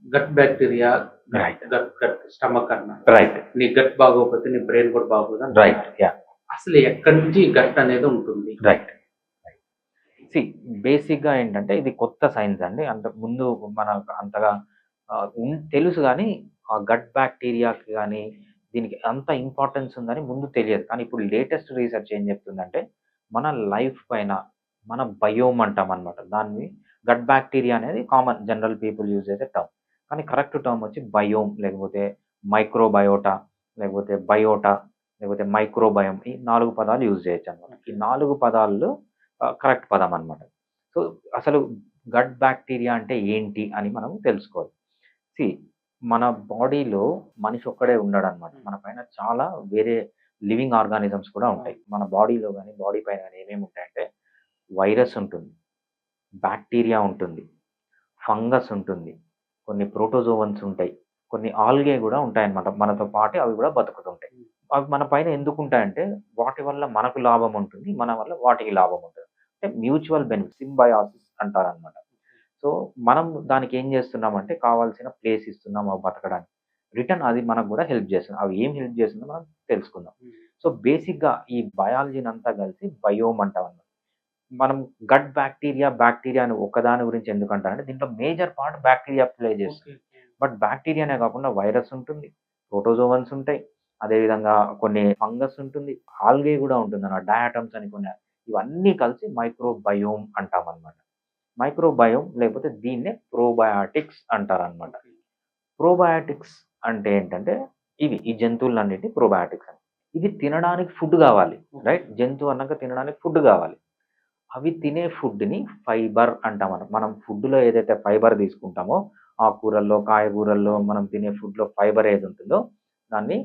Gut bacteria, right. Gut gut stomach అన్నారు. Right. నీ gut బాగోకపోతే నీ బ్రెయిన్ కూడా బాగోదు. రైట్. యా. అసలు ఎక్కడి నుంచి ఈ గట్ అనేది ఉంటుంది? రైట్. సి బేసిక్‌గా ఏంటంటే ఇది కొత్త సైన్స్ అండి. అంతకుముందు మనకు అంతగా తెలుసు గానీ, ఆ గట్ బ్యాక్టీరియాకి గానీ, దీనికి అంత ఇంపార్టెన్స్ ఉందని ముందు తెలియదు. కానీ ఇప్పుడు లేటెస్ట్ రీసెర్చ్ ఏం చెప్తుందంటే, మన లైఫ్ పైన మన బయోమ్ అంటామనమాట. దాన్ని గట్ బ్యాక్టీరియా అనేది కామన్ జనరల్ పీపుల్ యూజ్ చేసే టర్మ్. కానీ కరెక్ట్ టర్మ్ వచ్చి బయోమ్ లేకపోతే మైక్రోబయోటా లేకపోతే బయోటా లేకపోతే మైక్రోబయోమ్ ఈ 4 పదాలు యూజ్ చేయొచ్చనమాట. ఈ 4 పదాల్లో కరెక్ట్ పదం అనమాట. సో, అసలు గట్ బ్యాక్టీరియా అంటే ఏంటి అని మనం తెలుసుకోవాలి. సీ మన బాడీలో మనిషి ఒక్కడే ఉండడనమాట. మన పైన చాలా వేరే లివింగ్ ఆర్గానిజమ్స్ కూడా ఉంటాయి. మన బాడీలో గానీ, బాడీ పైన గానీ ఏమేమి ఉంటాయంటే వైరస్ ఉంటుంది, బ్యాక్టీరియా ఉంటుంది, ఫంగస్ ఉంటుంది, కొన్ని ప్రోటోజోవన్స్ ఉంటాయి, కొన్ని ఆల్గే కూడా ఉంటాయన్నమాట. మనతో పాటు అవి కూడా బతుకుతుంటాయి. అవి మన పైన ఎందుకుంటాయంటే వాటి వల్ల మనకు లాభం ఉంటుంది, మన వల్ల వాటికి లాభం ఉంటుంది. అంటే మ్యూచువల్ బెనిఫిట్ సింబయాసిస్ అంటారనమాట. సో, మనం దానికి ఏం చేస్తున్నామంటే కావాల్సిన ప్లేస్ ఇస్తున్నాం అవి బతకడానికి. రిటర్న్ అది మనకు కూడా హెల్ప్ చేస్తుంది. అవి ఏం హెల్ప్ చేస్తుందో మనం తెలుసుకుందాం. సో, బేసిక్‌గా ఈ బయాలజీనంతా కలిసి బయోమ్ అంటామన్నమాట. మనం గట్ బ్యాక్టీరియా అని ఒకదాని గురించి ఎందుకంటారంటే దీంట్లో మేజర్ పార్ట్ బ్యాక్టీరియా ప్లే చేస్తుంది. బట్ బ్యాక్టీరియానే కాకుండా వైరస్ ఉంటుంది, ప్రోటోజోవన్స్ ఉంటాయి, అదేవిధంగా కొన్ని ఫంగస్ ఉంటుంది, ఆల్గే కూడా ఉంటుందన్నమాట. డయాటమ్స్ అని కొన్ని ఇవన్నీ కలిసి మైక్రోబయోమ్ అంటామన్నమాట. మైక్రోబయోమ్ లేకపోతే దీన్నే ప్రోబయాటిక్స్ అంటారనమాట. ప్రోబయాటిక్స్ అంటే ఏంటంటే ఈ జంతువులన్నిటిని ప్రోబయాటిక్స్ అని. ఇది తినడానికి ఫుడ్ కావాలి. రైట్. జంతువు అన్నాక తినడానికి ఫుడ్ కావాలి. అవి తినే ఫుడ్‌ని ఫైబర్ అంటామన్నమాట. మనం ఫుడ్‌లో ఏదైతే ఫైబర్ తీసుకుంటామో ఆకుకూరల్లో, కాయగూరల్లో మనం తినే ఫుడ్‌లో ఫైబర్ ఏది ఉంటుందో దాన్ని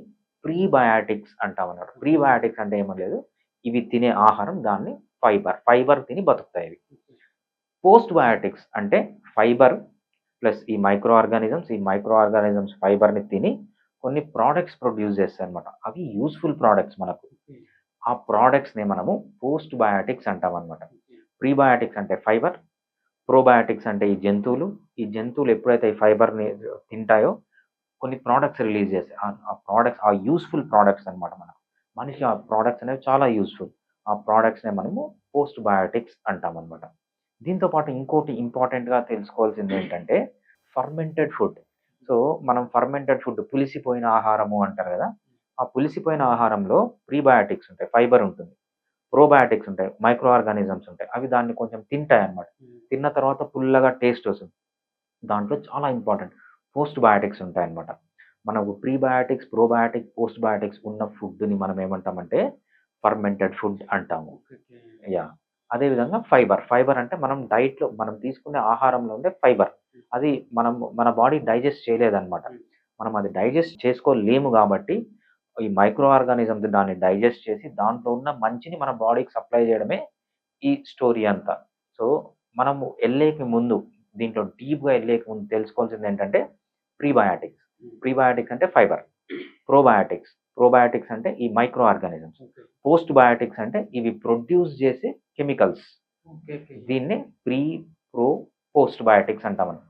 ప్రీబయాటిక్స్ అంటామన్నమాట. ప్రీబయాటిక్స్ అంటే ఏమీ లేదు. ఇవి తినే ఆహారం దాన్ని ఫైబర్ తిని బతుకుతాయి ఇవి. పోస్ట్ బయాటిక్స్ అంటే ఫైబర్ ప్లస్ ఈ మైక్రో ఆర్గానిజమ్స్ ఫైబర్‌ని తిని కొన్ని ప్రొడక్ట్స్ ప్రొడ్యూస్ చేస్తాయన్నమాట. అవి యూజ్‌ఫుల్ ప్రొడక్ట్స్ మనకు. ఆ ప్రొడక్ట్స్‌ని మనము పోస్ట్ బయాటిక్స్ అంటామన్నమాట. ప్రీబయాటిక్స్ అంటే ఫైబర్, ప్రోబయాటిక్స్ అంటే ఈ జంతువులు ఎప్పుడైతే ఈ ఫైబర్‌ని తింటాయో కొన్ని ప్రొడక్ట్స్ రిలీజ్ చేస్తాయి. ఆ ప్రొడక్ట్స్ ఆ యూజ్‌ఫుల్ ప్రొడక్ట్స్ అన్నమాట మనకు. మనిషి ఆ ప్రొడక్ట్స్ అనేవి చాలా యూజ్‌ఫుల్. ఆ ప్రొడక్ట్స్‌నే మనము పోస్ట్ బయాటిక్స్ అంటామన్నమాట. దీంతో పాటు ఇంకోటి ఇంపార్టెంట్‌గా తెలుసుకోవాల్సిందేంటంటే ఫర్మెంటెడ్ ఫుడ్. సో, మనం ఫర్మెంటెడ్ ఫుడ్ పులిసిపోయిన ఆహారము అంటారు కదా! ఆ పులిసిపోయిన ఆహారంలో ప్రీబయాటిక్స్ ఉంటాయి. ఫైబర్ ఉంటుంది. ప్రోబయాటిక్స్ ఉంటాయి. మైక్రో ఆర్గానిజమ్స్ ఉంటాయి. అవి దాన్ని కొంచెం తింటాయన్నమాట. తిన్న తర్వాత పుల్లగా టేస్ట్ వస్తుంది. దాంట్లో చాలా ఇంపార్టెంట్ పోస్ట్ బయాటిక్స్ ఉంటాయన్నమాట. మనకు ప్రీబయాటిక్స్, ప్రోబయాటిక్స్, పోస్ట్ బయాటిక్స్ ఉన్న ఫుడ్‌ని మనం ఏమంటామంటే ఫర్మెంటెడ్ ఫుడ్ అంటాము. యాహ్! అదేవిధంగా ఫైబర్ అంటే మనం డైట్‌లో మనం తీసుకునే ఆహారంలో ఉండే ఫైబర్. అది మన బాడీ డైజెస్ట్ చేయలేదన్నమాట. మనం అది డైజెస్ట్ చేసుకోలేము కాబట్టి ఈ మైక్రో ఆర్గానిజమ్స్ దాన్ని డైజెస్ట్ చేసి దాంట్లో ఉన్న మంచిని మన బాడీకి సప్లై చేయడమే ఈ స్టోరీ అంతా. సో, మనము దీంట్లో డీప్‌గా ఎళ్ళేకి ముందు తెలుసుకోవాల్సిందేంటంటే ప్రీబయాటిక్స్. ప్రీబయాటిక్స్ అంటే ఫైబర్. ప్రోబయాటిక్స్ అంటే ఈ మైక్రో ఆర్గానిజమ్స్. పోస్ట్ బయాటిక్స్ అంటే ఇవి ప్రొడ్యూస్ చేసే కెమికల్స్. దీన్నే పోస్ట్ బయాటిక్స్ అంటామని.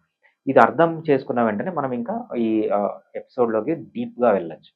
ఇది అర్థం చేసుకున్న వెంటనే మనం ఇంకా ఈ ఎపిసోడ్‌లోకి డీప్‌గా వెళ్ళొచ్చు.